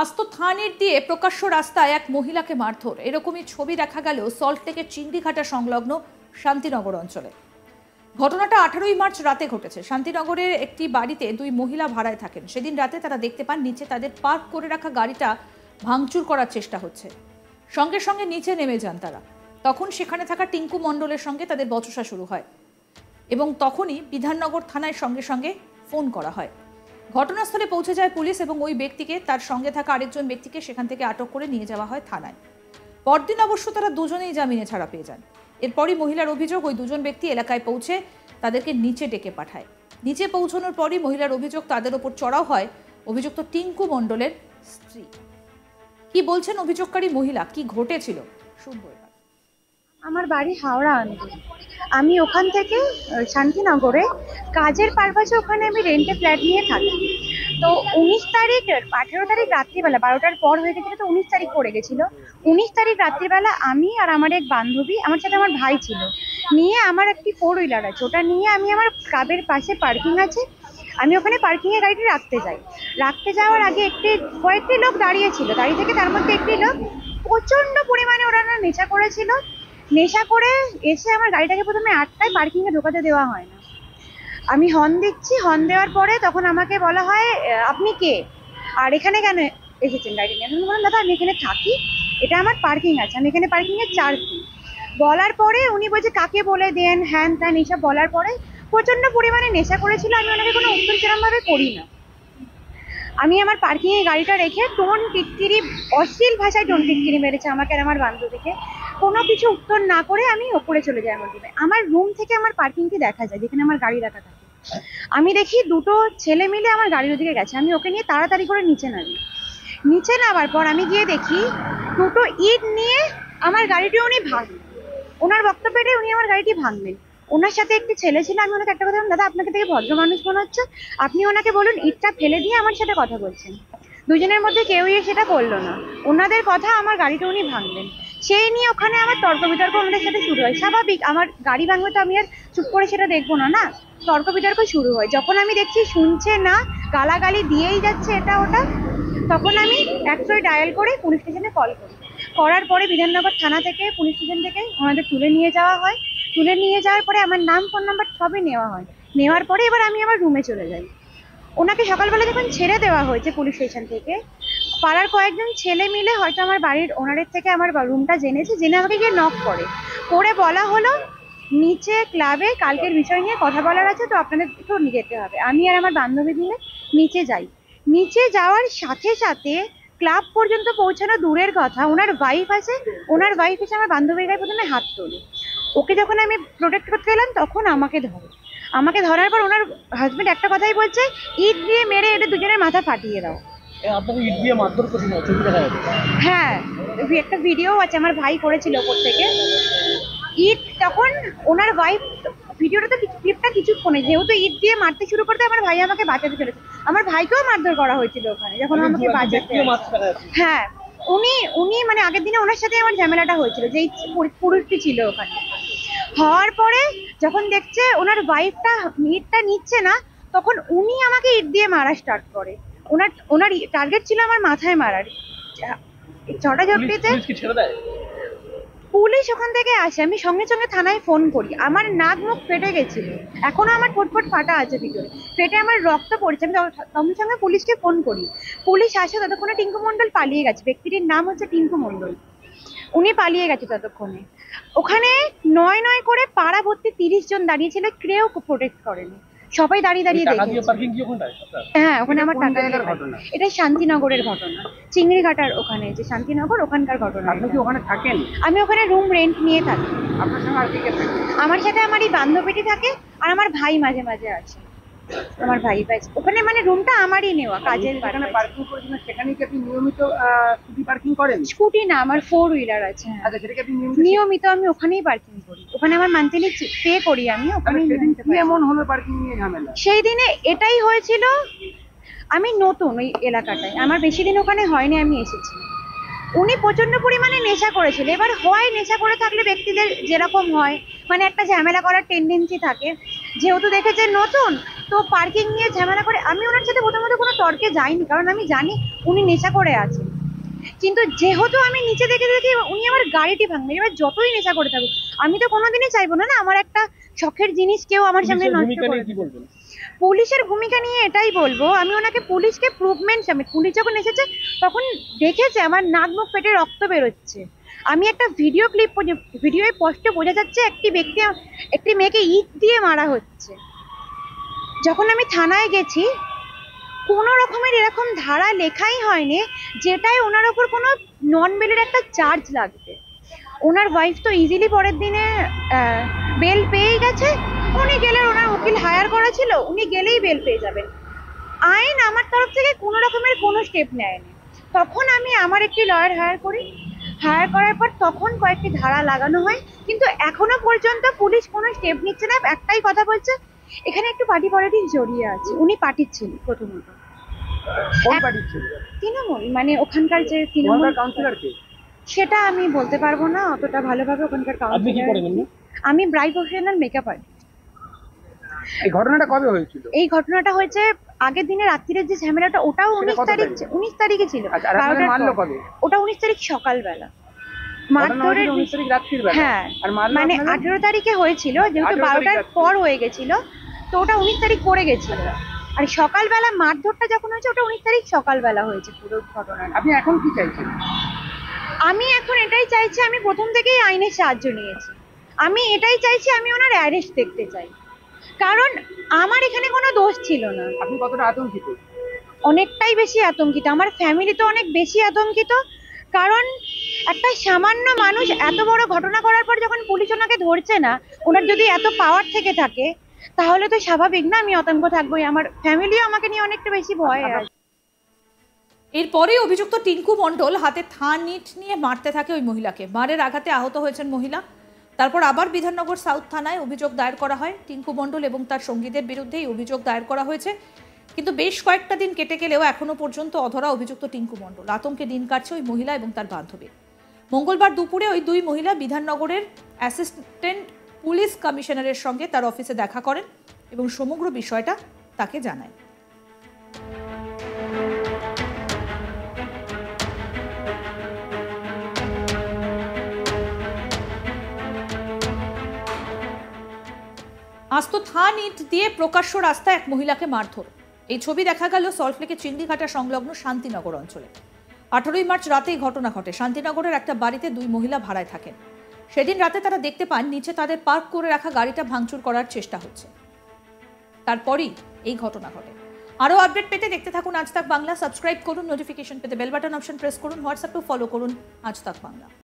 আস্ত থানের দিয়ে প্রকাশ্য রাস্তায় এক মহিলাকে মারধর, এরকমই ছবি দেখা গেল সল্টলেকের চিংড়িঘাটা সংলগ্ন শান্তিনগর অঞ্চলে। ঘটনাটা 18ই মার্চ রাতে ঘটেছে। শান্তিনগরের একটি বাড়িতে দুই মহিলা ভাড়ায় থাকেন। সেদিন রাতে তারা দেখতে পান নিচে তাদের পার্ক করে রাখা গাড়িটা ভাঙচুর করার চেষ্টা হচ্ছে। সঙ্গে সঙ্গে নিচে নেমে যান তারা। তখন সেখানে থাকা টিঙ্কু মণ্ডলের সঙ্গে তাদের বচসা শুরু হয় এবং তখনই বিধাননগর থানায় সঙ্গে সঙ্গে ফোন করা হয়। ঘটনাস্থলে পৌঁছে যায় পুলিশ এবং ওই ব্যক্তিকে, তার সঙ্গে থাকা আরেকজন ব্যক্তিকে সেখান থেকে আটক করে নিয়ে যাওয়া হয় থানায়। পরদিন অবশ্য তারা দুজনেই জামিনে ছাড়া পেয়ে যান। এরপরই মহিলার অভিযোগ, ওই দুজন ব্যক্তি এলাকায় পৌঁছে তাদেরকে নিচে ডেকে পাঠায়। নিচে পৌঁছানোর পরই মহিলার অভিযোগ তাদের ওপর চড়াও হয় অভিযুক্ত টিঙ্কু মণ্ডলের স্ত্রী। কি বলছেন অভিযোগকারী মহিলা, কি ঘটেছিল শুনবো এবার। আমার বাড়ি হাওড়া আন্দুল। আমি ওখান থেকে শান্তিনগরে কাজের পারপাসে ওখানে আমি রেন্টে ফ্ল্যাট নিয়ে থাকি। তো 19 তারিখ 18 তারিখ রাত্রিবেলা 12টার পর হয়ে গেছিলো, তো 19 তারিখ পড়ে গেছিলো। 19 তারিখ রাত্রিবেলা আমি আর আমার এক বান্ধবী, আমার সাথে আমার ভাই ছিল, নিয়ে আমার একটি 4 হুইলার আছে, ওটা নিয়ে আমি আমার ক্লাবের পাশে পার্কিং আছে, আমি ওখানে পার্কিংয়ে গাড়িটি রাখতে যাই। রাখতে যাওয়ার আগে কয়েকটি লোক দাঁড়িয়ে ছিল, দাঁড়িয়ে থেকে তার মধ্যে একটি লোক প্রচণ্ড পরিমাণে ওরা নেশা করেছিল। নেশা করে এসে আমার গাড়িটাকে প্রথমে আটকায়, পার্কিংয়ে ঢোকাতে দেওয়া হয় না। আমি হর্ন দিচ্ছি, হর্ন দেওয়ার পরে তখন আমাকে বলা হয় আপনি কে আর এখানে কেন এসেছেন গাড়ি নিয়ে। আমি বললাম দাদা আমি এখানে থাকি, এটা আমার পার্কিং আছে, আমি এখানে পার্কিংয়ে চার্জ দিই। বলার পরে উনি বলছে কাকে বলে দেন হ্যান ত্যান এইসব বলার পরে প্রচণ্ড পরিমাণে নেশা করেছিল। আমি ওনাকে কোনো উত্তর সেরকমভাবে করি না। আমি আমার পার্কিংয়ে গাড়িটা রেখে টোন টিটকিরি, অশ্লীল ভাষায় টোন টিটকিরি মেরেছে আমাকে আর আমার বান্ধবীকে। কোনো কিছু উত্তর না করে আমি ওপরে চলে যাই আমার রুমে। আমার রুম থেকে আমার পার্কিংটি দেখা যায়, যেখানে আমার গাড়ি রাখা থাকে। আমি দেখি দুটো ছেলে মিলে আমার গাড়ির ওদিকে গেছে। আমি ওকে নিয়ে তাড়াতাড়ি করে নিচে নামি। নিচে নামার পর আমি গিয়ে দেখি দুটো ইট নিয়ে আমার গাড়িটি উনি ভাঙলেন। ওনার বক্তব্য এটাই, উনি আমার গাড়িটি ভাঙলেন। ওনার সাথে একটি ছেলে ছিল। আমি ওনাকে একটা কথা বললাম, দাদা আপনাকে থেকে ভদ্র মানুষ মনে হচ্ছে, আপনি ওনাকে বলুন ইটটা ফেলে দিয়ে আমার সাথে কথা বলছেন। দুজনের মধ্যে কেউই সেটা করলো না। ওনাদের কথা আমার গাড়িটা উনি ভাঙলেন। সেই নিয়ে ওখানে আমার তর্ক বিতর্ক ওনাদের সাথে শুরু হয়। স্বাভাবিক, আমার গাড়ি ভাঙবে তো আমি আর চুপ করে সেটা দেখবো না, না। তর্ক বিতর্ক শুরু হয়। যখন আমি দেখছি শুনছে না, গালাগালি দিয়েই যাচ্ছে এটা ওটা, তখন আমি 100 ডায়াল করে পুলিশ স্টেশনে কল করি। করার পরে বিধাননগর থানা থেকে, পুলিশ স্টেশন থেকে ওনাদের তুলে নিয়ে যাওয়া হয়। তুলে নিয়ে যাওয়ার পরে আমার নাম, ফোন নাম্বার সবই নেওয়া হয়। নেওয়ার পরে এবার আমি আমার রুমে চলে যাই। ওনাকে সকালবেলা যখন ছেড়ে দেওয়া হয়েছে পুলিশ স্টেশন থেকে, পাড়ার কয়েকজন ছেলে মিলে হয়তো আমার বাড়ির ওনারের থেকে আমার রুমটা জেনেছে, জেনে আমাকে গিয়ে নক করে বলা হলো নিচে ক্লাবে কালকের বিষয় নিয়ে কথা বলার আছে, তো আপনাদের একটু যেতে হবে। আমি আর আমার বান্ধবী মিলে নিচে যাই। নিচে যাওয়ার সাথে সাথে ক্লাব পর্যন্ত পৌঁছানো দূরের কথা, ওনার ওয়াইফ আছে, ওনার ওয়াইফ এসে আমার বান্ধবীর গায়ে প্রথমে হাত তোলে। ওকে যখন আমি প্রোটেক্ট করতে গেলাম তখন আমাকে ধরে। আমাকে ধরার পর ওনার হাজবেন্ড একটা কথাই বলছে, ইট দিয়ে মেরে এদের দুজনের মাথা ফাটিয়ে দাও। আপনাকে ইট দিয়ে মারধর করেছিল, ছবি দেখা যাচ্ছে। হ্যাঁ, একটা ভিডিও আছে, আমার ভাই করেছিল ওপর থেকে। ইট তখন ওনার ওয়াইফ, ভিডিওটা তো ক্লিপটা কিছুক্ষণে, যেহেতু ইট দিয়ে মারতে শুরু করতে আমার ভাই আমাকে বাঁচাতে চলেছে। আমার ভাইকেও মারধর করা হয়েছিল ওখানে যখন আমাকে বাঁচাতে। হ্যাঁ, উনি মানে আগের দিনে ওনার সাথে আমার ঝামেলাটা হয়েছিল, যেই পুরুষটি ছিল ওখানে। হওয়ার পরে যখন দেখছে ওনার ওয়াইফটা ইটটা নিচ্ছে না, তখন উনি আমাকে ইট দিয়ে মারা স্টার্ট করে। ওনার টার্গেট ছিল আমার মাথায় মারার। ঝটাঝটিতে পুলিশ ওখান থেকে আসে। আমি সঙ্গে সঙ্গে থানায় ফোন করি। আমার নাক মুখ ফেটে গেছিল, এখনো আমার ফুটফুট ফাটা আছে ভিতরে, ফেটে আমার রক্ত পড়ছে। আমি সঙ্গে সঙ্গে পুলিশকে ফোন করি। পুলিশ আসে, ততক্ষণে টিঙ্কু মণ্ডল পালিয়ে গেছে। ব্যক্তিটির নাম হচ্ছে টিঙ্কু মণ্ডল। উনি পালিয়ে গেছে ততক্ষণে। ওখানে নয় নয় করে পাড়া ভর্তি 30 জন দাঁড়িয়ে ছিল, কেউ প্রোটেক্ট করেনি, সবাই দাঁড়িয়ে দাঁড়িয়ে দেখেছে। হ্যাঁ, ওখানে আমার টাকা দিয়ে ঘটনা। এটা শান্তিনগরের ঘটনা, চিংড়িঘাটার ওখানে যে শান্তিনগর, ওখানকার ঘটনা। আপনি কি ওখানে থাকেন? আমি ওখানে রুম রেন্ট নিয়ে থাকি। আপনার সঙ্গে আর কে কে থাকে? আমার সাথে আমার এই বান্ধবীটি থাকে আর আমার ভাই মাঝে মাঝে আছে। আমার ভাই ওখানে, মানে রুমটা আমারই নেওয়া, কাজের। যেখানে পার্কিং করেছেন সেখানে কি আপনি নিয়মিত স্কুটি পার্কিং করেন? স্কুটি না, আমার 4 হুইলার আছে। আচ্ছা, সেটা কি আপনি নিয়মিত আমি ওখানেই পার্কিং করি। ওখানে আমার মান্থলি পে করি আমি ওখানে। এমন হলো পার্কিং নিয়ে ঝামেলা? সেই দিনে এটাই হয়েছিল, আমি নতুন ওই এলাকাটায়, আমার বেশি দিন ওখানে হয়নি, আমি এসেছি। উনি প্রচন্ড পরিমাণে নেশা করেছিল। এবার হয়, নেশা করে থাকলে ব্যক্তিদের যেরকম হয়, মানে একটা ঝামেলা করার টেন্ডেন্সি থাকে। যেহেতু দেখেছে নতুন, তো পার্কিং নিয়ে ঝামেলা করে। আমি ওনার সাথে প্রথমত কোনো তর্কে যাইনি, কারণ আমি জানি উনি নেশা করে আছেন। কিন্তু যেহেতু আমি নিচে দেখে দেখে উনি আমার গাড়িটি ভাঙবে, এবার যতই নেশা করে থাকুক আমি তো কোনোদিনই চাইবো না না আমার একটা শখের জিনিস কেউ আমার সামনে নষ্ট করে দেবে। পুলিশের ভূমিকা নিয়ে এটাই বলবো, আমি ওনাকে পুলিশকে প্রুভমেন্ট সামনে, পুলিশ যখন এসেছে তখন দেখেছে আমার নাক মুখ ফেটে রক্ত বেরোচ্ছে। আমি একটা ভিডিও ক্লিপ, ভিডিওয় স্পষ্ট বোঝা যাচ্ছে একটি মেয়েকে ইট দিয়ে মারা হচ্ছে। যখন আমি থানায় গেছি কোনো রকমের এরকম ধারা লেখাই হয়নি যেটাই ওনার ওপর কোনো নন বেলের একটা চার্জ লাগবে। ওনার ওয়াইফ তো ইজিলি পরের দিনে বেল পেয়ে গেছে। উনি গেলে, ওনার উকিল হায়ার করা ছিল, উনি গেলেই বেল পেয়ে যাবেন। আইন আমার তরফ থেকে কোনো রকমের কোনো স্টেপ নেয়নি। তখন আমি আমার একটি লয়ার হায়ার করি, হায়ার করার পর তখন কয়েকটি ধারা লাগানো হয়, কিন্তু এখনো পর্যন্ত পুলিশ কোনো স্টেপ নিচ্ছে না। একটাই কথা বলছে, এখানে একটু পার্টি পলিটিক্স জড়িয়ে আছে। উনি পার্টির ছিল প্রথমত, তৃণমূল, মানে ওখানকার যে তৃণমূল কাউন্সিলর কে সেটা আমি বলতে পারবো না অতটা ভালোভাবে। ওখানকার কাউন্সিলর, আমি ব্রাইড প্রফেশনাল মেকআপ আর্টিস্ট। এই ঘটনাটা কবে হয়েছিল? এই ঘটনাটা হয়েছে আগের দিনে রাত্রিরের যে ঝামেলাটা, ওটাও 19 তারিখে ছিল। ওটা 19 তারিখ সকালবেলা। মারধরের 19 তারিখ রাত্রির বেলা। হ্যাঁ, মানে 18 তারিখে হয়েছিল, যেহেতু 12টার পর হয়ে গেছিল তো ওটা 19 তারিখ পড়ে গেছিল। আর সকালবেলা মারধরটা যখন হয়েছে ওটা 19 তারিখ সকালবেলা হয়েছে পুরো ঘটনাটা। আপনি এখন কি চাইছেন? আমি এখন এটাই চাইছি, আমি প্রথম থেকেই আইনের সাহায্য নিয়েছি। আমি এটাই চাইছি, আমি ওনার অ্যারেস্ট দেখতে চাই, কারণ আমার এখানে কোনো দোষ ছিল না। আপনি কতটা আতঙ্কিত? অনেকটাই বেশি আতঙ্কিত, আমার ফ্যামিলি তো অনেক বেশি আতঙ্কিত। কারণ একটা সামান্য মানুষ এত বড় ঘটনা করার পর যখন পুলিশ ওনাকে ধরছে না, ওনার যদি এত পাওয়ার থেকে থাকে তাহলে তো স্বাভাবিক না আমি আতঙ্ক থাকবোই। আমার ফ্যামিলিও আমাকে নিয়ে অনেকটা বেশি ভয় আছে। এরপরে অভিযুক্ত টিঙ্কু মণ্ডল হাতে থান ইট নিয়ে মারতে থাকে ওই মহিলাকে। মারের আঘাতে আহত হয়েছেন মহিলা। তারপর আবার বিধাননগর সাউথ থানায় অভিযোগ দায়ের করা হয়। টিঙ্কু মণ্ডল এবং তার সঙ্গীদের বিরুদ্ধে এই অভিযোগ দায়ের করা হয়েছে। কিন্তু বেশ কয়েকটা দিন কেটে গেলেও এখনো পর্যন্ত অধরা অভিযুক্ত টিঙ্কু মণ্ডল। আতঙ্কে দিন কাটছে ওই মহিলা এবং তার বান্ধবী। মঙ্গলবার দুপুরে ওই দুই মহিলা বিধাননগরের অ্যাসিস্ট্যান্ট পুলিশ কমিশনারের সঙ্গে তার অফিসে দেখা করেন এবং সমগ্র বিষয়টা তাকে জানায়। আজ তো থান ইট দিয়ে প্রকাশ্য রাস্তায় এক মহিলাকে মারধর। এই ছবি দেখা গেল সল্টলেকের চিংড়িঘাটা সংলগ্ন শান্তিনগর অঞ্চলে। 18 মার্চ রাতে এই ঘটনা ঘটে। শান্তিনগরের একটা বাড়িতে দুই মহিলা ভাড়ায় থাকেন। সেদিন রাতে তারা দেখতে পান নিচে তাদের পার্ক করে রাখা গাড়িটা ভাঙচুর করার চেষ্টা হচ্ছে। তারপরই এই ঘটনা ঘটে। আরও আপডেট পেতে দেখতে থাকুন আজ তাক বাংলা। সাবস্ক্রাইব করুন, নোটিফিকেশন পেতে বেল বাটন অপশন প্রেস করুন, হোয়াটসঅ্যাপেও ফলো করুন আজ তাক বাংলা।